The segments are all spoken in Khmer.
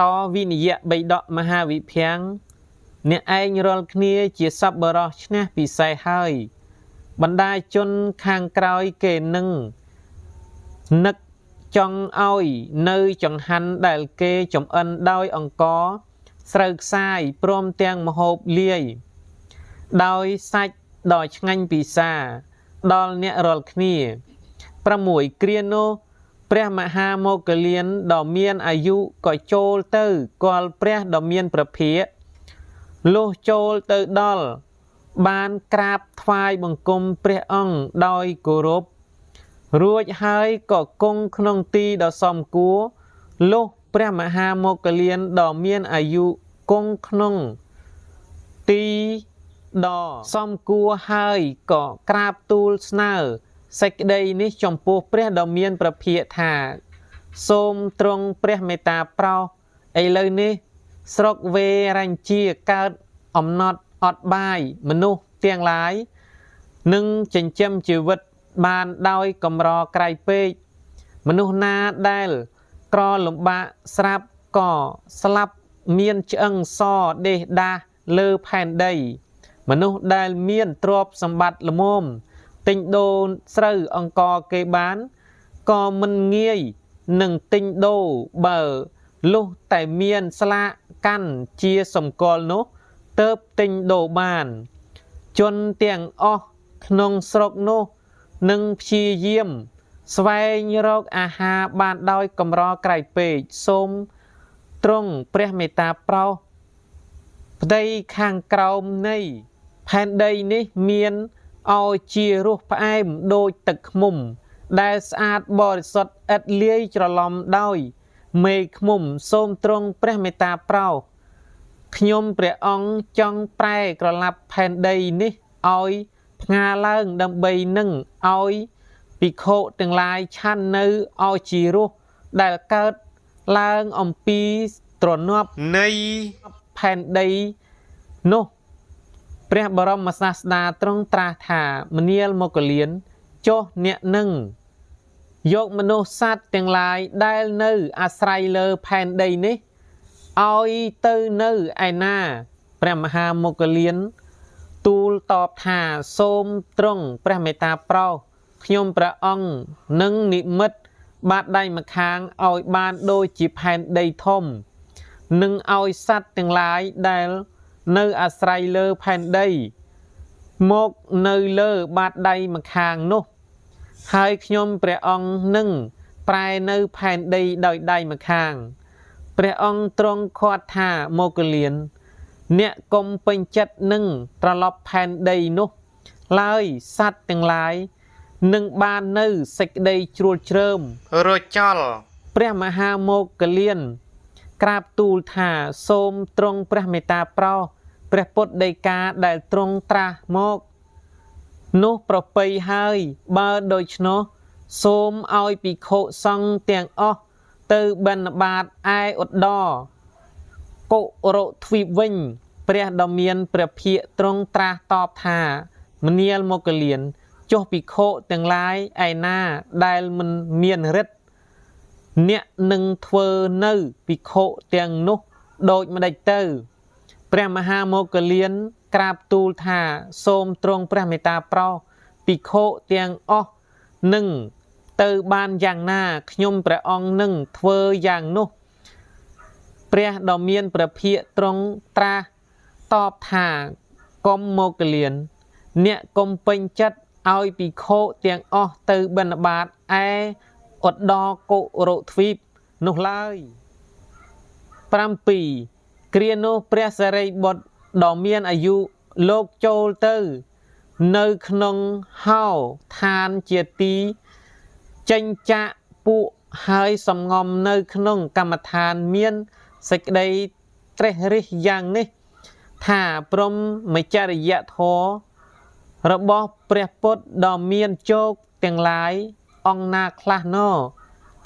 តវិនិយៈបៃដកមហាវិភាំងអ្នកឯងរាល់គ្នាជាសប្បុរសឈ្នះពិសេសហើយបណ្ដាជនខាងក្រោយគេនឹងនឹកចង់ឲ្យនៅចង្ហាន់ដែលគេចំអិនដោយអង្ករស្រូវខ្សាយព្រមទាំងម្ហូបលាយដោយសាច់ដ៏ឆ្ងាញ់ពិសាដល់អ្នករាល់គ្នា6គ្រានោះព្រះមហាមោគលានដ៏មានអាយុក៏ចូលទៅគាល់ព្រះដ៏មានព្រះភិក្ខលុះចូលទៅដល់បានក្រាបថ្វាយបង្គំព្រះអង្គដោយគោរពរួចហើយក៏គង់ក្នុងទីដ៏សមគួរលុះព្រះមហាមោគលានដ៏មានអាយុគង់ក្នុងទីដ៏សមគួរហើយក៏ក្រាបទូលស្នើសេចក្តីនេះចំពោះព្រះដ៏មានព្រះភិក្ខថាសូមទ្រង់ព្រះមេត្តាប្រោសឥឡូវនេះស្រុកវេរញ្ជាកើតអំណត់អត់បាយមនុស្សទាំងឡាយនឹងចិញ្ចឹមជីវិតបានដោយកម្រក្រៃពេកមនុស្សណាដែលក្រលំបាកស្រាប់ក៏ស្លាប់មានឆ្អឹងសដេះដាសលើផែនដីមនុស្សដែលមានទ្រព្យសម្បត្តិល្មមទិញដូរស្រូវអង្ករគេបានក៏មិនងាយនឹងទិញដូរបើលុះតែមានស្លាកកាន់ជាសម្គាល់នោះទើបទិញដូរបានជនទាំងអស់ក្នុងស្រុកនោះនឹងព្យាយាមស្វែងរកអាហារបានដោយកម្រក្រៃពេកសូមទ្រង់ព្រះមេត្តាប្រោសផ្ទៃខាងក្រោមនៃផែនដីនេះមានឲ្យជារសផ្អែមដូចទឹកឃ្មុំដែលស្អាតបរិសុទ្ធឥតលាយច្រឡំដោយមេឃ្មុំសូមទ្រង់ព្រះមេត្តាប្រោសខ្ញុំព្រះអង្គចង់ប្រែក្រឡាប់ផែនដីនេះឲ្យផ្ងាឡើងដើម្បីនឹងឲ្យភិក្ខុទាំងឡាយឆាន់នៅឲ្យជារសដែលកើតឡើងអំពីទ្រនាប់នៃផែនដីនោះព្រះបរមសាស្តាទ្រង់ត្រាស់ថាមនាលមកលៀនចុះអ្នកនឹងយកមនុស្សសត្វទាំងឡាយដែលនៅអាស្រ័យលើផែនដីនេះឲ្យទៅនៅឯណាព្រះមហាមគលានទូលតបថាសូមទ្រង់ព្រះមេត្តាប្រោសខ្ញុំព្រះអង្គនឹងនិមិត្តបាតដៃម្ខាងឲ្យបានដូចជាផែនដីធំនឹងឲ្យសត្វទាំងឡាយដែលនៅអាស្រ័យលើផែនដីមកនៅលើបាតដៃម្ខាងនោះហើយខ្ញុំព្រះអង្គនឹងប្រែនៅផែនដីដោយដៃម្ខាងព្រះអង្គទ្រង់ខាត់ថាមកលៀនអ្នកកុំពេញចិត្តនឹងត្រឡប់ផែនដីនោះឡើយសត្វទាំងឡាយនឹងបាននៅសេចក្តីជ្រួលជ្រើមរចល់ព្រះមហាមកលៀនក្រាបទូលថាសូមទ្រង់ព្រះមេត្តាប្រោសព្រះពុទ្ធដីកាដែលទ្រង់ត្រាស់មកនោះប្រពៃហើយបើដូច្នោះសូមឲ្យភិក្ខុសង្ឃទាំងអស់ទៅបិណ្ឌបាតឯឧត្តរកុរទ្វីបវិញព្រះដ៏មានព្រះភិក្ខទ្រង់ត្រាស់តបថាមនាលមកលៀនចុះភិក្ខុទាំងឡាយឯណាដែលមិនមានឫទ្ធិអ្នកនឹងធ្វើនៅភិក្ខុទាំងនោះដូចម្ដេចទៅព្រះមហាមកលៀនក្រាបទូលថាសូមទ្រង់ព្រះមេត្តាប្រោសភិក្ខុទាំងអស់នឹងទៅបានយ៉ាងណាខ្ញុំព្រះអង្គនឹងធ្វើយ៉ាងនោះព្រះដ៏មានព្រះភិក្ខទ្រង់ត្រាស់តបថាកុំមកលៀនអ្នកកុំពេញចិត្តឲ្យភិក្ខុទាំងអស់ទៅបិណ្ឌបាតឯឧត្តរកុរទ្វីបនោះឡើយ7គ្រានោះព្រះសារីបុត្រដ៏មានអាយុលោកចូលទៅនៅក្នុងហោឋានជាទីចេញចាក់ពួកហើយសំងំនៅក្នុងកម្មដ្ឋានមានសេចក្តីត្រេះរិះយ៉ាងនេះថាព្រហ្មចរិយធម៌របស់ព្រះពុទ្ធដ៏មានជោគទាំងឡាយអង្គណាខ្លះណោ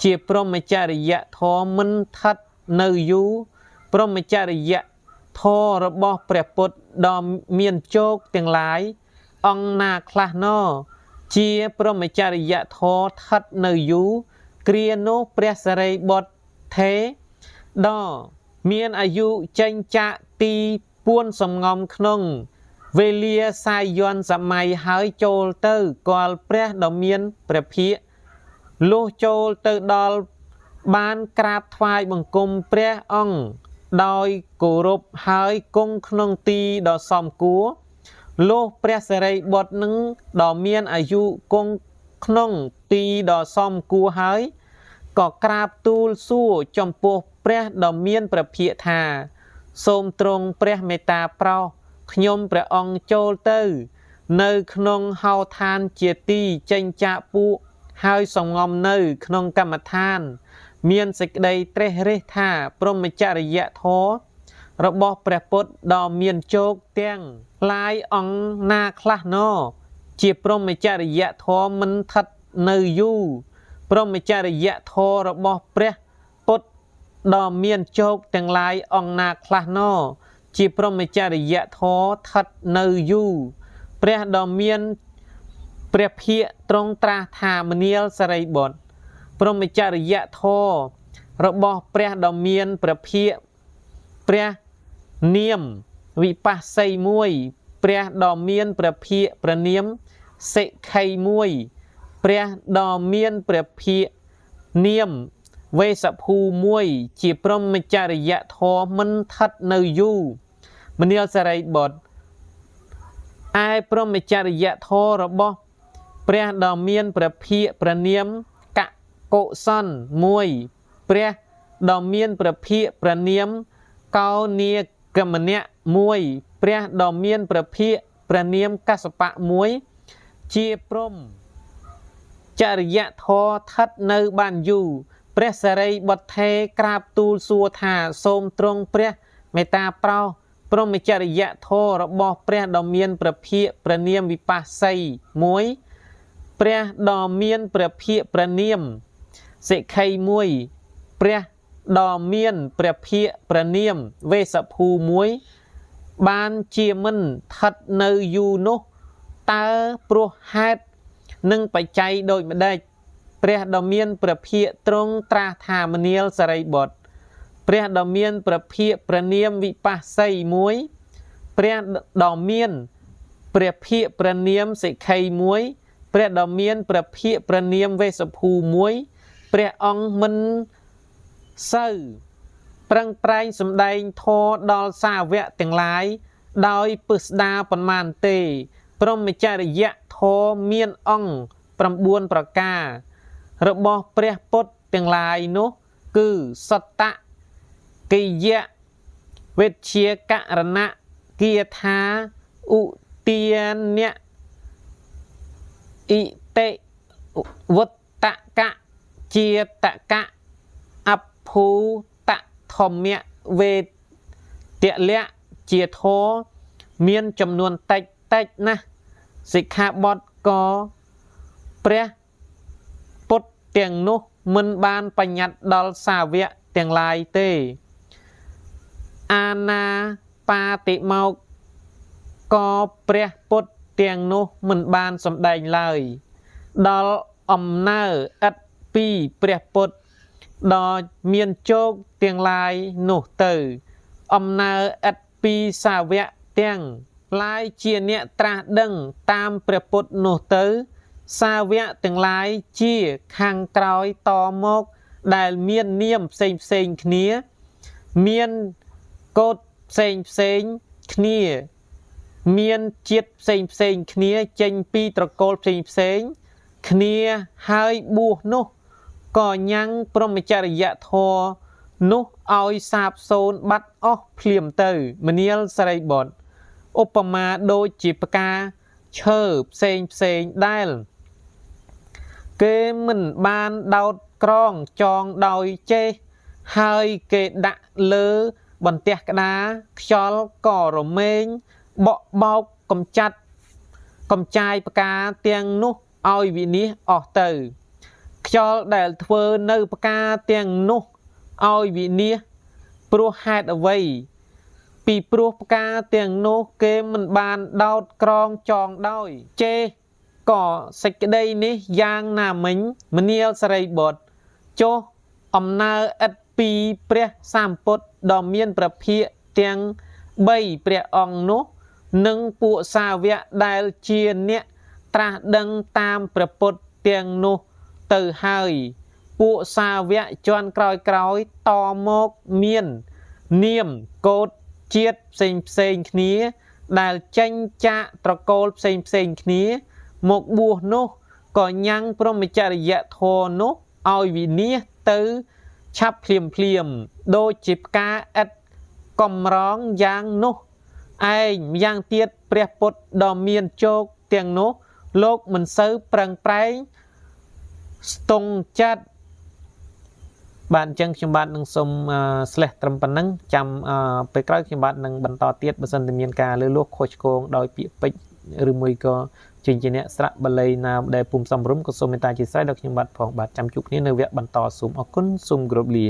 ជាព្រហ្មចរិយធម៌មិនថិតនៅយូរព្រហ្មចរិយធម៌របស់ព្រះពុទ្ធដ៏មានជោគទាំងឡាយអង្គណាខ្លះណោជាព្រហ្មចរិយធម៌ថិតនៅយូរគ្រានោះព្រះសារីបុត្រថេដ៏ មានអាយុចេញចាក់ទីពួនសំងំក្នុងវេលាសាយ័នសម័យហើយចូលទៅគាល់ព្រះដ៏មានព្រះភិក្ខលុះចូលទៅដល់បានក្រាបថ្វាយបង្គំព្រះអង្គដោយគោរពហើយគង់ក្នុងទីដ៏សមគួរលុះព្រះសិរីបុត្រនឹងដ៏មានអាយុគង់ក្នុងទីដ៏សមគួរហើយក៏ក្រាបទូលសួរចំពោះព្រះដ៏មានព្រះភិក្ខថាសូមទ្រង់ព្រះមេត្តាប្រោសខ្ញុំព្រះអង្គចូលទៅនៅក្នុងហោឋានជាទីចេញចាកពួកហើយសំងំនៅក្នុងកម្មដ្ឋានមានសេចក្តីត្រេះរិះថាព្រហ្មចរិយធម៌របស់ព្រះពុទ្ធដ៏មានជោគទាំងឡាយអង្គណាខ្លះណោជាព្រហ្មចរិយធម៌មិនស្ថិតនៅយូរព្រហ្មចរិយធម៌របស់ព្រះពុទ្ធដ៏មានជោគទាំងឡាយអង្គណាខ្លះណោជាព្រហ្មចរិយធម៌ស្ថិតនៅយូរព្រះដ៏មានព្រះភិក្ខទ្រង់ត្រាស់ថាមនាលសារីបុត្រព្រហ្មចរិយធម៌របស់ព្រះដ៏មានព្រះភិក្ខព្រះនាមវិបស្សីមួយព្រះដ៏មានព្រះភិក្ខព្រះនាមសិក្ខីមួយព្រះដ៏មានព្រះភិក្ខនាមវេសភូមួយជាព្រហ្មចរិយធម៌មិនស្ថិតនៅយូរមនាលសារីបុត្រឯព្រហ្មចរិយធម៌របស់ព្រះដ៏មានព្រះភិក្ខព្រះនាមកកុសលមួយព្រះដ៏មានព្រះភិក្ខព្រះនាមកោនីកមនៈមួយព្រះដ៏មានព្រះភិក្ខព្រះនាមកសបៈមួយជាព្រហ្មចរិយធម៌ស្ថិតនៅបានយូរព្រះសិរីបុត្រថេរក្រាបទូលសួរថាសូមទ្រង់ព្រះមេត្តាប្រោសព្រហ្មចរិយធម៌របស់ព្រះដ៏មានព្រះភិក្ខព្រះនាមវិបស្សីមួយព្រះដ៏មានព្រះភិក្ខព្រះនាមសិក្ខីមួយព្រះដ៏មានព្រះភិក្ខព្រះនាមវេសភូមួយបានជាមិនស្ថិតនៅយូរនោះតើព្រោះហេតុនិងបច្ច័យដូចម្ដេចព្រះដ៏មានព្រះភិក្ខទ្រង់ត្រាស់ថាមនាលសារីបុត្រព្រះដ៏មានព្រះភិក្ខព្រះនាមវិបស្សីមួយព្រះដ៏មានព្រះភិក្ខព្រះនាមសិក្ខីមួយព្រះដ៏មានព្រះភិក្ខព្រះនាមវេសភូមួយព្រះអង្គមិនសូវប្រឹងប្រែងសម្ដែងធម៌ដល់សាវកទាំងឡាយដោយពិស្ដារប៉ុន្មានទេព្រហ្មចរិយធម៌មានអង្គ9ប្រការរបស់ព្រះពុទ្ធទាំងឡាយនោះគឺសត្តកិយៈវិជ្ជាករណៈគាថាឧទានៈអ៊ីតិវុត្តកៈជាតកៈអភូតធម្មៈវេទលៈជាធរមានចំនួនតិចណាស់សិក្ខាបទក៏ព្រះពុទ្ធទាំងនោះមិនបានបញ្ញត្តិដល់សាវកទាំងឡាយទេអាណាបាតិមោកក៏ព្រះពុទ្ធទាំងនោះមិនបានសម្ដែងឡើយដល់អំណើឥតពីព្រះពុទ្ធដ៏មានជោគទាំងឡាយនោះទៅអំណើឥតពីសាវកទាំងឡាយជាអ្នកត្រាស់ដឹងតាមព្រះពុទ្ធនោះទៅសាវកទាំងឡាយជាខាងក្រោយតមកដែលមាននាមផ្សេងគ្នាមានកូដផ្សេងគ្នាមានជាតិផ្សេងគ្នាចេញពីត្រកូលផ្សេងគ្នាហើយបួសនោះក៏ញ៉ាំងព្រហ្មចរិយធម៌នោះឲ្យសាបសូន្យបាត់អស់ភ្លាមទៅមនាលសារីបុត្រឧបមាដូចជាផ្កាឈើផ្សេងដែលគេមិនបានដោតក្រងចងដោយចេះហើយគេដាក់លើបន្ទះក្តារខ្យល់ក៏រមែងបក់បោកកំចាត់កំចាយផ្កាទាំងនោះឲ្យវិនាសអស់ទៅខ្យល់ដែលធ្វើនៅផ្កាទាំងនោះឲ្យវិនាសព្រោះហេតុអ្វីពីព្រោះផ្កាទាំងនោះគេមិនបានដោតក្រងចងដោយចេះក៏សេចក្តីនេះយ៉ាងណាមិញមនាលសារីបុត្រចុះអំណើឥត ពីព្រះសម្ពុទ្ធដ៏មានព្រះភិក្ខទាំង3ព្រះអង្គនោះនិងពួកសាវកដែលជាអ្នកត្រាស់ដឹងតាមព្រះពុទ្ធទាំងនោះទៅហើយពួកសាវកជាន់ក្រោយតមកមាននាមកោតជាតិផ្សេងគ្នាដែលចេញចាកត្រកូលផ្សេងគ្នាមកបួសនោះក៏ញ៉ាំងព្រហ្មចរិយធម៌នោះឲ្យវិនាសទៅឆាប់ភ្លាមដូចជាផ្កាឥតកំរងយ៉ាងនោះឯងយ៉ាងទៀតព្រះពុទ្ធដ៏មានជោគទាំងនោះលោកមិនសូវប្រឹងប្រែងស្ទង់ចិត្តបាទអញ្ចឹងខ្ញុំបាទនឹងសូមslash ត្រឹមប៉ុណ្ណឹងចាំពេលក្រោយខ្ញុំបាទនឹងបន្តទៀតបើសិនតែមានការលើសលួសខុសឆ្គងដោយពាក្យពេចន៍ឬមួយក៏ជាអ្នកស្រៈបាលីណាដែលពុំសមរម្យក៏សូមមេត្តាជាស្រ័យដល់ខ្ញុំបាទផងបាទចាំជួបគ្នានៅវគ្គបន្តសូមអរគុណសូមគោរពលា